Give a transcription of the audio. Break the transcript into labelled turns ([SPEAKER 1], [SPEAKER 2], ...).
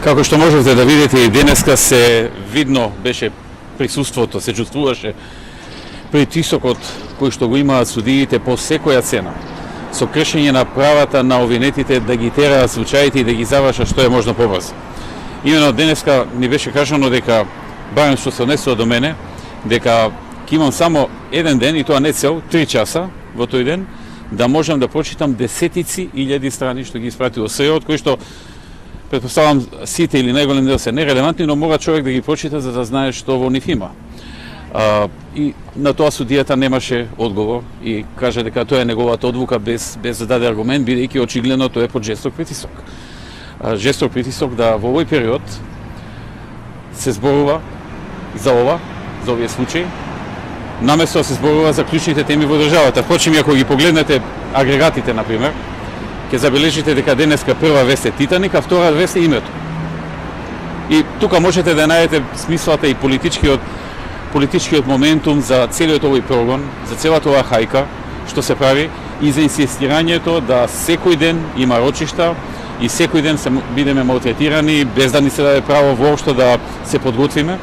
[SPEAKER 1] Како што можете да видите и денеска се видно беше присуството, се чувствуваше притисокот кој што го имаат судиите по секоја цена, со кршење на правата на обвинетите да ги тераат случаите и да ги завршат што е можно побрзо. Имено денеска ни беше кажано дека, барем што се однесува до мене, дека ќе имам само еден ден, и тоа не цел, 3 часа во тој ден, да можам да прочитам десетици илјади страни што ги испратил СЈО-от, кои што претпоставам сите или најголем дел се нерелевантни, но мора човек да ги прочита за да знае што во нив има. И на тоа судијата немаше одговор и кажа дека тоа е неговата одлука без да даде аргумент, бидејќи очигледно тоа е под жесток притисок. Жесток притисок да во овој период се зборува за овие случаи, наместо да се зборува за клучните теми во државата. Впрочем, ако ги погледнете агрегатите, например, ќе забележите дека денеска прва вест е Титаник, а втора вест е името. И тука можете да најдете смислата и политичкиот моментум за целиот овој прогон, за целата оваа хајка што се прави и за инсистирањето да секој ден има рочишта и секој ден се бидеме малтретирани без да ни се даде право воопшто да се подготвиме.